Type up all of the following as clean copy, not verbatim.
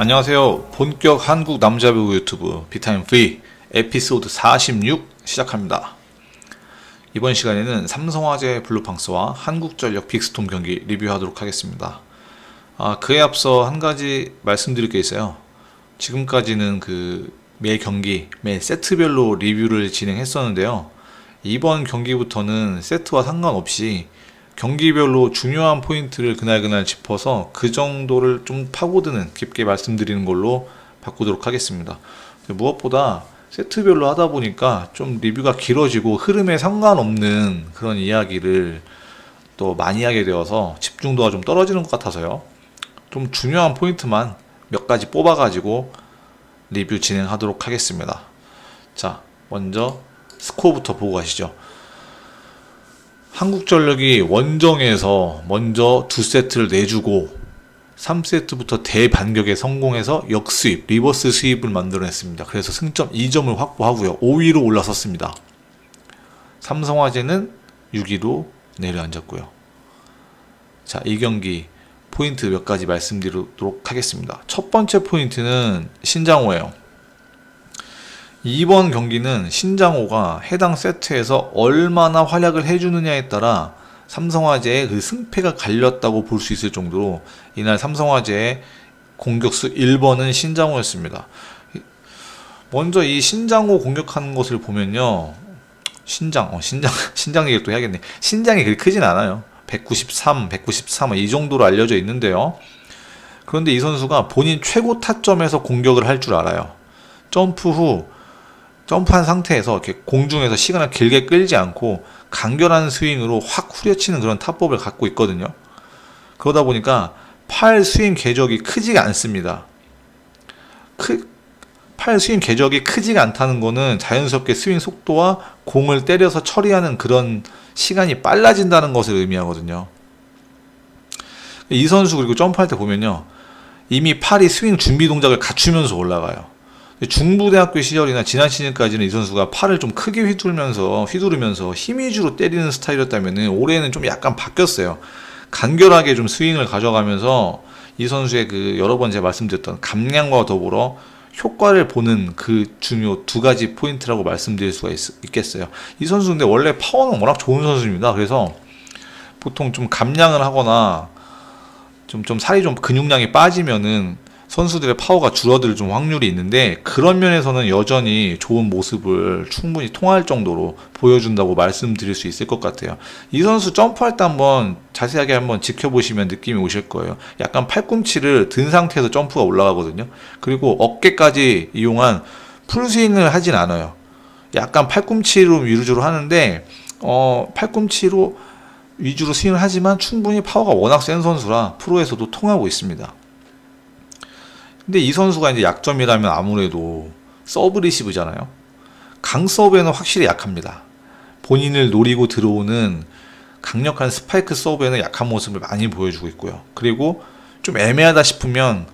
안녕하세요. 본격 한국 남자배구 유튜브 비타임 프리 에피소드 46 시작합니다. 이번 시간에는 삼성화재 블루팡스와 한국전력 빅스톰 경기 리뷰하도록 하겠습니다. 그에 앞서 한 가지 말씀드릴 게 있어요. 지금까지는 매 경기, 매 세트별로 리뷰를 진행했었는데요. 이번 경기부터는 세트와 상관없이 경기별로 중요한 포인트를 그날그날 짚어서 그 정도를 좀 파고드는 깊게 말씀드리는 걸로 바꾸도록 하겠습니다. 무엇보다 세트별로 하다 보니까 좀 리뷰가 길어지고 흐름에 상관없는 그런 이야기를 또 많이 하게 되어서 집중도가 좀 떨어지는 것 같아서요. 좀 중요한 포인트만 몇 가지 뽑아가지고 리뷰 진행하도록 하겠습니다. 자, 먼저 스코어부터 보고 가시죠. 한국전력이 원정에서 먼저 2세트를 내주고 3세트부터 대반격에 성공해서 역수입, 리버스 수입을 만들어냈습니다. 그래서 승점 2점을 확보하고요. 5위로 올라섰습니다. 삼성화재는 6위로 내려앉았고요. 자, 이 경기 포인트 몇 가지 말씀드리도록 하겠습니다. 첫 번째 포인트는 신장호예요. 이번 경기는 신장호가 해당 세트에서 얼마나 활약을 해주느냐에 따라 삼성화재의 그 승패가 갈렸다고 볼 수 있을 정도로 이날 삼성화재의 공격수 1번은 신장호였습니다. 먼저 이 신장호 공격하는 것을 보면요. 신장 얘기를 또 해야겠네. 신장이 그렇게 크진 않아요. 193, 193 이 정도로 알려져 있는데요. 그런데 이 선수가 본인 최고 타점에서 공격을 할 줄 알아요. 점프한 상태에서 이렇게 공중에서 시간을 길게 끌지 않고 간결한 스윙으로 확 후려치는 그런 타법을 갖고 있거든요. 그러다 보니까 팔 스윙 궤적이 크지가 않습니다. 팔 스윙 궤적이 크지가 않다는 거는 자연스럽게 스윙 속도와 공을 때려서 처리하는 그런 시간이 빨라진다는 것을 의미하거든요. 이 선수 그리고 점프할 때 보면요. 이미 팔이 스윙 준비 동작을 갖추면서 올라가요. 중부대학교 시절이나 지난 시즌까지는 이 선수가 팔을 좀 크게 휘두르면서 힘 위주로 때리는 스타일이었다면 올해는 좀 약간 바뀌었어요. 간결하게 좀 스윙을 가져가면서 이 선수의 여러 번 제가 말씀드렸던 감량과 더불어 효과를 보는 그 중요 두 가지 포인트라고 말씀드릴 수가 있겠어요. 이 선수 근데 원래 파워는 워낙 좋은 선수입니다. 그래서 보통 좀 감량을 하거나 좀 살이 좀 근육량이 빠지면은 선수들의 파워가 줄어들 좀 확률이 있는데 그런 면에서는 여전히 좋은 모습을 충분히 통할 정도로 보여준다고 말씀드릴 수 있을 것 같아요. 이 선수 점프할 때 한번 자세하게 한번 지켜보시면 느낌이 오실 거예요. 약간 팔꿈치를 든 상태에서 점프가 올라가거든요. 그리고 어깨까지 이용한 풀스윙을 하진 않아요. 약간 팔꿈치로 위주로 하는데 팔꿈치로 위주로 스윙을 하지만 충분히 파워가 워낙 센 선수라 프로에서도 통하고 있습니다. 근데 이 선수가 이제 약점이라면 아무래도 서브 리시브잖아요. 강 서브에는 확실히 약합니다. 본인을 노리고 들어오는 강력한 스파이크 서브에는 약한 모습을 많이 보여주고 있고요. 그리고 좀 애매하다 싶으면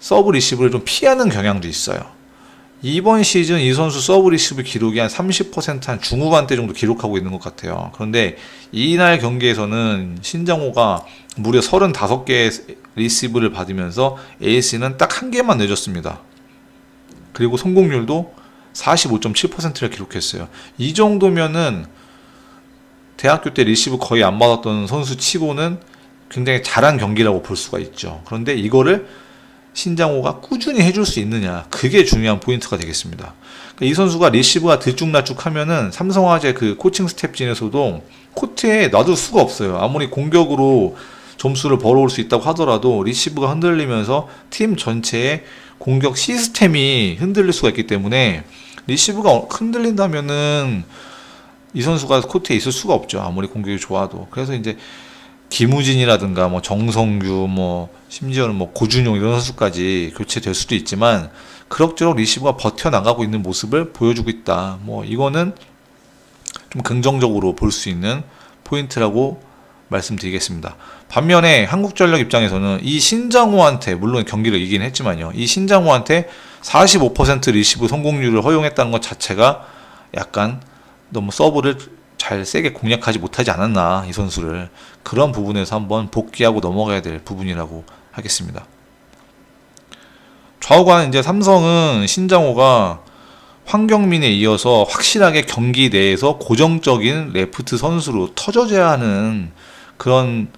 서브 리시브를 좀 피하는 경향도 있어요. 이번 시즌 이 선수 서브 리시브 기록이 한 30% 한 중후반대 정도 기록하고 있는 것 같아요. 그런데 이날 경기에서는 신장호가 무려 35개의 리시브를 받으면서 에이스는 딱 한 개만 내줬습니다. 그리고 성공률도 45.7%를 기록했어요. 이 정도면은 대학교 때 리시브 거의 안 받았던 선수 치고는 굉장히 잘한 경기라고 볼 수가 있죠. 그런데 이거를 신장호가 꾸준히 해줄 수 있느냐, 그게 중요한 포인트가 되겠습니다. 그러니까 이 선수가 리시브가 들쭉날쭉하면은 삼성화재 그 코칭 스텝진에서도 코트에 놔둘 수가 없어요. 아무리 공격으로 점수를 벌어올 수 있다고 하더라도 리시브가 흔들리면서 팀 전체의 공격 시스템이 흔들릴 수가 있기 때문에 리시브가 흔들린다면은 이 선수가 코트에 있을 수가 없죠. 아무리 공격이 좋아도. 그래서 이제 김우진이라든가 정성규 심지어는 고준용 이런 선수까지 교체될 수도 있지만 그럭저럭 리시브가 버텨나가고 있는 모습을 보여주고 있다. 이거는 좀 긍정적으로 볼 수 있는 포인트라고 말씀드리겠습니다. 반면에 한국전력 입장에서는 이 신장호한테 물론 경기를 이기긴 했지만요. 이 신장호한테 45% 리시브 성공률을 허용했다는 것 자체가 약간 너무 서브를 잘 세게 공략하지 못하지 않았나, 이 선수를. 그런 부분에서 한번 복귀하고 넘어가야 될 부분이라고 하겠습니다. 좌우간 이제 삼성은 신장호가 황경민에 이어서 확실하게 경기 내에서 고정적인 레프트 선수로 터져줘야 하는 그런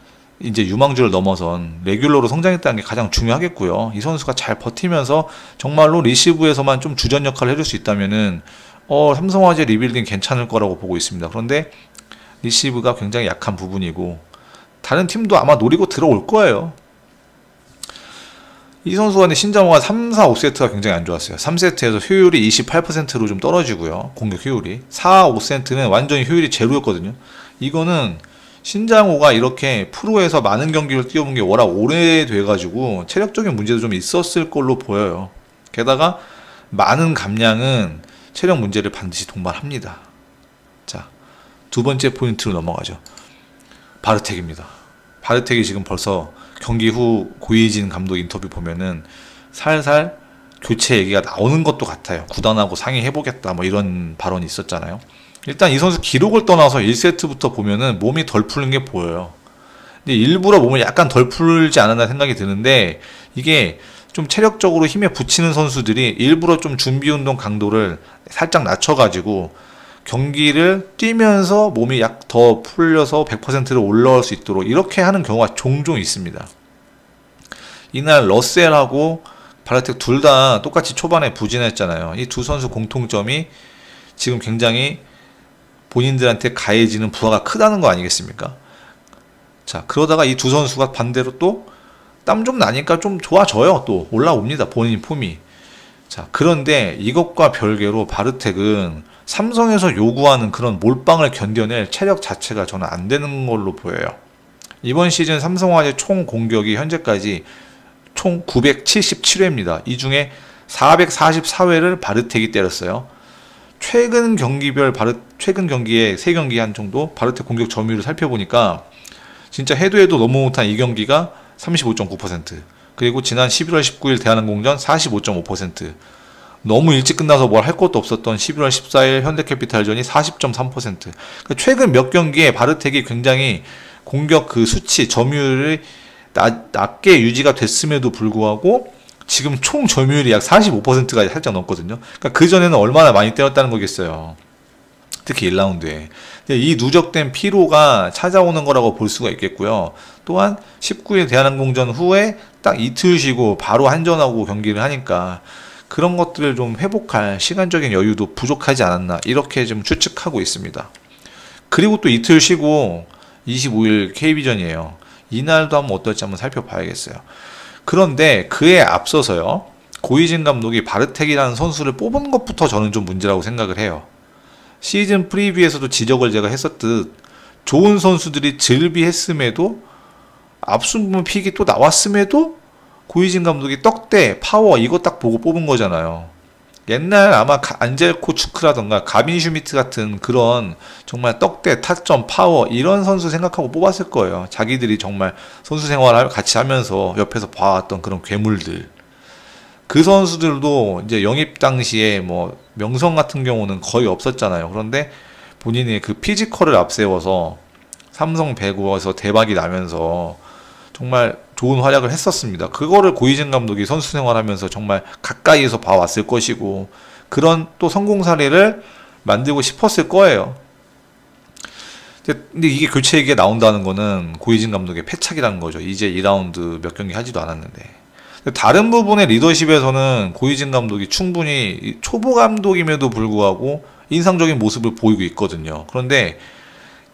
이제 유망주를 넘어선 레귤러로 성장했다는 게 가장 중요하겠고요. 이 선수가 잘 버티면서 정말로 리시브에서만 좀 주전 역할을 해줄 수 있다면은 삼성화재 리빌딩 괜찮을 거라고 보고 있습니다. 그런데 리시브가 굉장히 약한 부분이고 다른 팀도 아마 노리고 들어올 거예요. 이 선수가 근데 신장호가 3, 4, 5세트가 굉장히 안 좋았어요. 3세트에서 효율이 28%로 좀 떨어지고요. 공격 효율이. 4, 5세트는 완전히 효율이 제로였거든요. 이거는 신장호가 이렇게 프로에서 많은 경기를 뛰어본 게 워낙 오래돼가지고 체력적인 문제도 좀 있었을 걸로 보여요. 게다가 많은 감량은 체력 문제를 반드시 동반합니다. 자, 두 번째 포인트로 넘어가죠. 바르텍입니다. 바르텍이 지금 벌써 경기 후 고이진 감독 인터뷰 보면은 살살 교체 얘기가 나오는 것도 같아요. 구단하고 상의해보겠다 뭐 이런 발언이 있었잖아요. 일단 이 선수 기록을 떠나서 1세트부터 보면은 몸이 덜 푸는 게 보여요. 근데 일부러 몸을 약간 덜 풀지 않았나 생각이 드는데 이게 좀 체력적으로 힘에 붙이는 선수들이 일부러 좀 준비 운동 강도를 살짝 낮춰가지고 경기를 뛰면서 몸이 약 더 풀려서 100%로 올라올 수 있도록 이렇게 하는 경우가 종종 있습니다. 이날 러셀하고 바르텍 둘 다 똑같이 초반에 부진했잖아요. 이 두 선수 공통점이 지금 굉장히 본인들한테 가해지는 부하가 크다는 거 아니겠습니까? 자, 그러다가 이 두 선수가 반대로 또 땀 좀 나니까 좀 좋아져요. 또 올라옵니다. 본인 폼이. 자, 그런데 이것과 별개로 바르텍은 삼성에서 요구하는 그런 몰빵을 견뎌낼 체력 자체가 저는 안 되는 걸로 보여요. 이번 시즌 삼성화재 총 공격이 현재까지 총 977회입니다. 이 중에 444회를 바르텍이 때렸어요. 최근 경기별 최근 경기에 3경기 한 정도 바르텍 공격 점유율을 살펴보니까 진짜 해도 너무 못한 이 경기가 35.9%, 그리고 지난 11월 19일 대한항공전 45.5%, 너무 일찍 끝나서 뭘 할 것도 없었던 11월 14일 현대캐피탈전이 40.3%. 그러니까 최근 몇 경기에 바르텍이 굉장히 공격 그 수치 점유율이 낮게 유지가 됐음에도 불구하고 지금 총 점유율이 약 45%가 살짝 넘거든요. 그러니까 그전에는 얼마나 많이 때렸다는 거겠어요. 특히 1라운드에. 이 누적된 피로가 찾아오는 거라고 볼 수가 있겠고요. 또한 19일 대한항공전 후에 딱 이틀 쉬고 바로 한전하고 경기를 하니까 그런 것들을 좀 회복할 시간적인 여유도 부족하지 않았나 이렇게 좀 추측하고 있습니다. 그리고 또 이틀 쉬고 25일 KB전이에요. 이날도 한번 어떨지 한번 살펴봐야겠어요. 그런데 그에 앞서서요, 고이진 감독이 바르텍이라는 선수를 뽑은 것부터 저는 좀 문제라고 생각을 해요. 시즌 프리뷰에서도 지적을 제가 했었듯 좋은 선수들이 즐비했음에도 앞순분 픽이 또 나왔음에도 고이진 감독이 떡대, 파워 이거 딱 보고 뽑은 거잖아요. 옛날 아마 안젤코 추크라던가 가빈 슈미트 같은 그런 정말 떡대, 타점, 파워 이런 선수 생각하고 뽑았을 거예요. 자기들이 정말 선수 생활을 같이 하면서 옆에서 봐왔던 그런 괴물들. 그 선수들도 이제 영입 당시에 뭐 명성 같은 경우는 거의 없었잖아요. 그런데 본인이 그 피지컬을 앞세워서 삼성 배구에서 대박이 나면서 정말 좋은 활약을 했었습니다. 그거를 고이진 감독이 선수 생활하면서 정말 가까이에서 봐왔을 것이고 그런 또 성공 사례를 만들고 싶었을 거예요. 근데 이게 교체 얘기가 나온다는 거는 고이진 감독의 패착이라는 거죠. 이제 2라운드 몇 경기 하지도 않았는데. 다른 부분의 리더십에서는 고이진 감독이 충분히 초보 감독임에도 불구하고 인상적인 모습을 보이고 있거든요. 그런데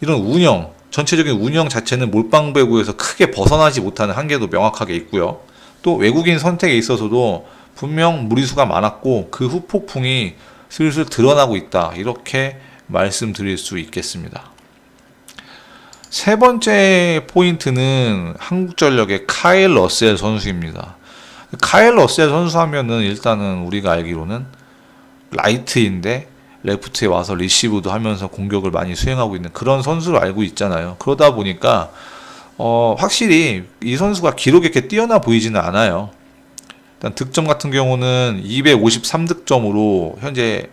이런 운영, 전체적인 운영 자체는 몰빵 배구에서 크게 벗어나지 못하는 한계도 명확하게 있고요. 또 외국인 선택에 있어서도 분명 무리수가 많았고 그 후폭풍이 슬슬 드러나고 있다, 이렇게 말씀드릴 수 있겠습니다. 세 번째 포인트는 한국전력의 카일 러셀 선수입니다. 카일 러셀 선수 하면은 일단은 우리가 알기로는 라이트인데 레프트에 와서 리시브도 하면서 공격을 많이 수행하고 있는 그런 선수로 알고 있잖아요. 그러다 보니까 확실히 이 선수가 기록이 이렇게 뛰어나 보이지는 않아요. 일단 득점 같은 경우는 253득점으로 현재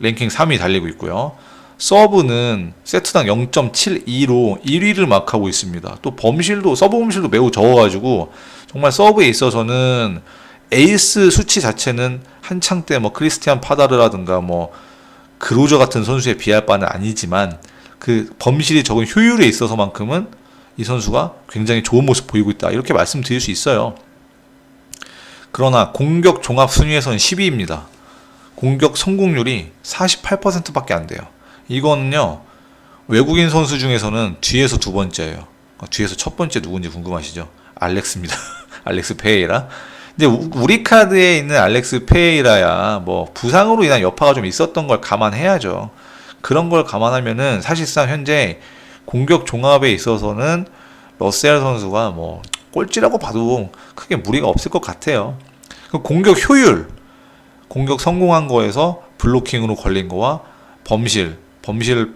랭킹 3위 달리고 있고요. 서브는 세트당 0.72로 1위를 막하고 있습니다. 또 서브 범실도 매우 적어가지고 정말 서브에 있어서는 에이스 수치 자체는 한창 때 뭐 크리스티안 파다르라든가 뭐 그로저 같은 선수에 비할 바는 아니지만 그 범실이 적은 효율에 있어서만큼은 이 선수가 굉장히 좋은 모습 보이고 있다, 이렇게 말씀드릴 수 있어요. 그러나 공격 종합 순위에서는 10위입니다. 공격 성공률이 48%밖에 안 돼요. 이거는요, 외국인 선수 중에서는 뒤에서 두 번째예요. 뒤에서 첫 번째 누군지 궁금하시죠? 알렉스입니다. 알렉스 페레이라. 근데 우리 카드에 있는 알렉스 페레이라야 뭐 부상으로 인한 여파가 좀 있었던 걸 감안해야죠. 그런 걸 감안하면은 사실상 현재 공격 종합에 있어서는 러셀 선수가 뭐 꼴찌라고 봐도 크게 무리가 없을 것 같아요. 공격 효율, 공격 성공한 거에서 블로킹으로 걸린 거와 범실을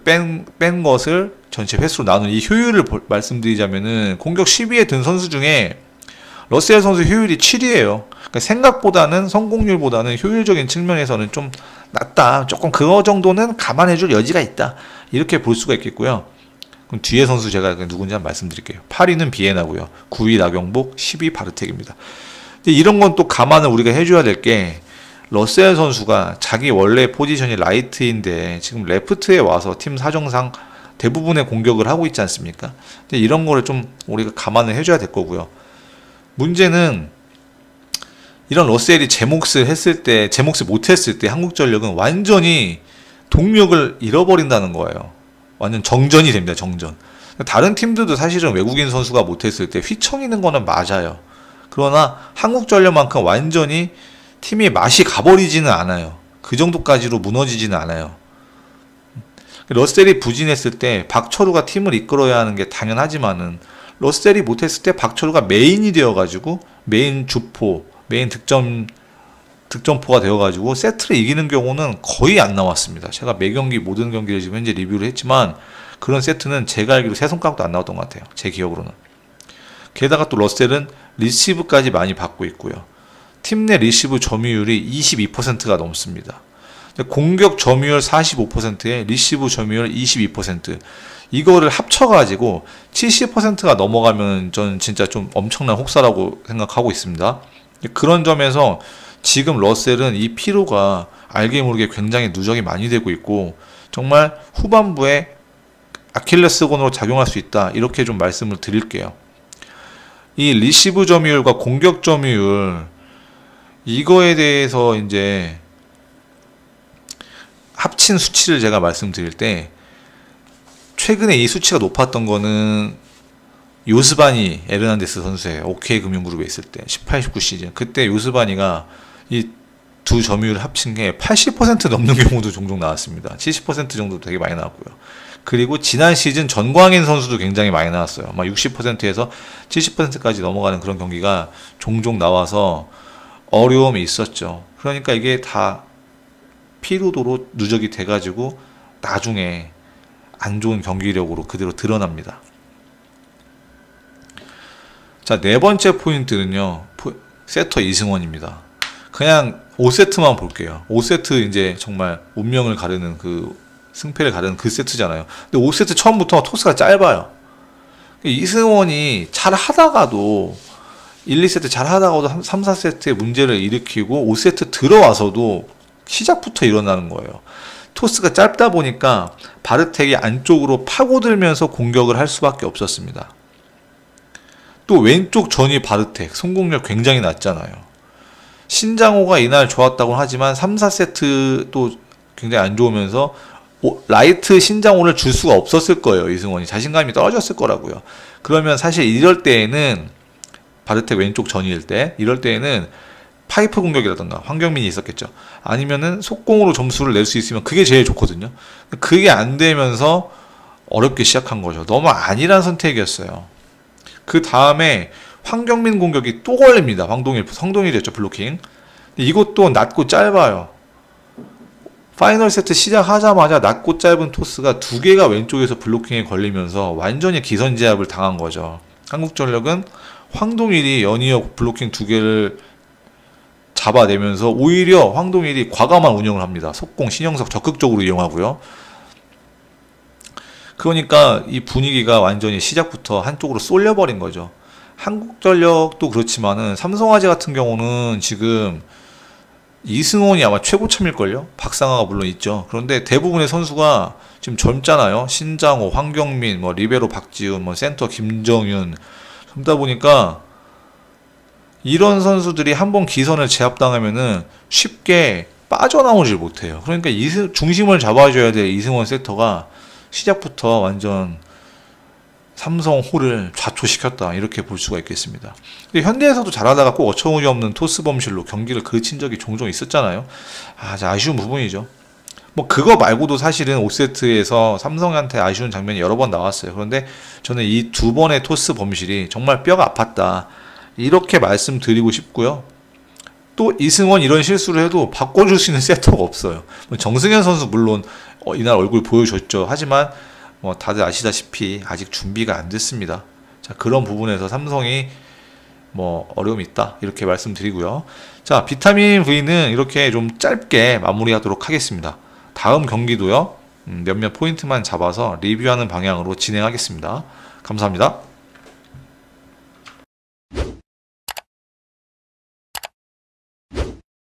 뺀 것을 전체 횟수로 나눈 이 효율을 말씀드리자면은 공격 10위에 든 선수 중에 러셀 선수 효율이 7위예요. 그러니까 생각보다는, 성공률보다는 효율적인 측면에서는 좀 낮다. 조금 그거 정도는 감안해줄 여지가 있다, 이렇게 볼 수가 있겠고요. 그럼 뒤에 선수 제가 누군지 한번 말씀드릴게요. 8위는 비에나고요. 9위 나경복, 10위 바르텍입니다. 이런 건 또 감안을 우리가 해줘야 될 게, 러셀 선수가 자기 원래 포지션이 라이트인데 지금 레프트에 와서 팀 사정상 대부분의 공격을 하고 있지 않습니까? 이런 거를 좀 우리가 감안을 해줘야 될 거고요. 문제는 이런 러셀이 제 몫을 못했을 때 한국전력은 완전히 동력을 잃어버린다는 거예요. 완전 정전이 됩니다. 정전. 다른 팀들도 사실은 외국인 선수가 못했을 때 휘청이는 거는 맞아요. 그러나 한국전력만큼 완전히 팀이 맛이 가버리지는 않아요. 그 정도까지로 무너지지는 않아요. 러셀이 부진했을 때 박철우가 팀을 이끌어야 하는 게 당연하지만은, 러셀이 못했을 때 박철우가 메인이 되어가지고 메인 주포, 메인 득점포가 되어가지고 세트를 이기는 경우는 거의 안 나왔습니다. 제가 매 경기 모든 경기를 지금 현재 리뷰를 했지만 그런 세트는 제가 알기로 세 손가락도 안 나왔던 것 같아요. 제 기억으로는. 게다가 또 러셀은 리시브까지 많이 받고 있고요. 팀 내 리시브 점유율이 22%가 넘습니다. 공격 점유율 45%에 리시브 점유율 22%, 이거를 합쳐가지고 70%가 넘어가면 저는 진짜 좀 엄청난 혹사라고 생각하고 있습니다. 그런 점에서 지금 러셀은 이 피로가 알게 모르게 굉장히 누적이 많이 되고 있고, 정말 후반부에 아킬레스건으로 작용할 수 있다, 이렇게 좀 말씀을 드릴게요. 이 리시브 점유율과 공격 점유율, 이거에 대해서 이제 합친 수치를 제가 말씀드릴 때, 최근에 이 수치가 높았던 거는 요스바니 에르난데스 선수의 OK금융그룹에 있을 때 18, 19 시즌, 그때 요스바니가 이 두 점유율을 합친 게 80% 넘는 경우도 종종 나왔습니다. 70% 정도 되게 많이 나왔고요. 그리고 지난 시즌 전광인 선수도 굉장히 많이 나왔어요. 막 60%에서 70%까지 넘어가는 그런 경기가 종종 나와서 어려움이 있었죠. 그러니까 이게 다 피로도로 누적이 돼가지고 나중에 안 좋은 경기력으로 그대로 드러납니다. 자, 네 번째 포인트는요, 세터 이승원입니다. 그냥 5세트만 볼게요. 5세트 이제 정말 운명을 가르는 승패를 가르는 그 세트잖아요. 근데 5세트 처음부터 토스가 짧아요. 이승원이 잘 하다가도 1, 2세트 잘 하다가도 3, 4세트에 문제를 일으키고 5세트 들어와서도 시작부터 일어나는 거예요. 토스가 짧다 보니까 바르텍이 안쪽으로 파고들면서 공격을 할 수밖에 없었습니다. 또 왼쪽 전위 바르텍 성공률 굉장히 낮잖아요. 신장호가 이날 좋았다고 하지만 3, 4세트 또 굉장히 안 좋으면서 라이트 신장호를 줄 수가 없었을 거예요. 이승원이 자신감이 떨어졌을 거라고요. 그러면 사실 이럴 때에는 바르텍 왼쪽 전위일 때, 이럴 때에는 파이프 공격이라던가 황경민이 있었겠죠. 아니면은 속공으로 점수를 낼 수 있으면 그게 제일 좋거든요. 그게 안 되면서 어렵게 시작한 거죠. 너무 안일한 선택이었어요. 그 다음에 황경민 공격이 또 걸립니다. 성동일이었죠, 블로킹. 이것도 낮고 짧아요. 파이널 세트 시작하자마자 낮고 짧은 토스가 두 개가 왼쪽에서 블로킹에 걸리면서 완전히 기선제압을 당한 거죠. 한국전력은 황동일이 연이어 블로킹 두 개를 잡아내면서 오히려 황동일이 과감한 운영을 합니다. 속공, 신영석 적극적으로 이용하고요. 그러니까 이 분위기가 완전히 시작부터 한쪽으로 쏠려버린 거죠. 한국전력도 그렇지만은 삼성화재 같은 경우는 지금 이승원이 아마 최고참일걸요? 박상아가 물론 있죠. 그런데 대부분의 선수가 지금 젊잖아요. 신장호, 황경민, 뭐 리베로 박지훈, 뭐 센터 김정윤. 그러다 보니까 이런 선수들이 한번 기선을 제압당하면은 쉽게 빠져나오질 못해요. 그러니까 중심을 잡아줘야 될 이승원 세터가 시작부터 완전 삼성호를 좌초시켰다, 이렇게 볼 수가 있겠습니다. 근데 현대에서도 잘하다가 꼭 어처구니 없는 토스 범실로 경기를 그친 적이 종종 있었잖아요. 아쉬운 부분이죠. 뭐 그거 말고도 사실은 5세트에서 삼성한테 아쉬운 장면이 여러 번 나왔어요. 그런데 저는 이 두 번의 토스 범실이 정말 뼈가 아팠다, 이렇게 말씀드리고 싶고요. 또 이승원 이런 실수를 해도 바꿔줄 수 있는 세터가 없어요. 정승현 선수 물론 이날 얼굴 보여줬죠. 하지만 뭐 다들 아시다시피 아직 준비가 안 됐습니다. 자, 그런 부분에서 삼성이 뭐 어려움이 있다, 이렇게 말씀드리고요. 자, 비타민 V는 이렇게 좀 짧게 마무리하도록 하겠습니다. 다음 경기도요, 몇몇 포인트만 잡아서 리뷰하는 방향으로 진행하겠습니다. 감사합니다.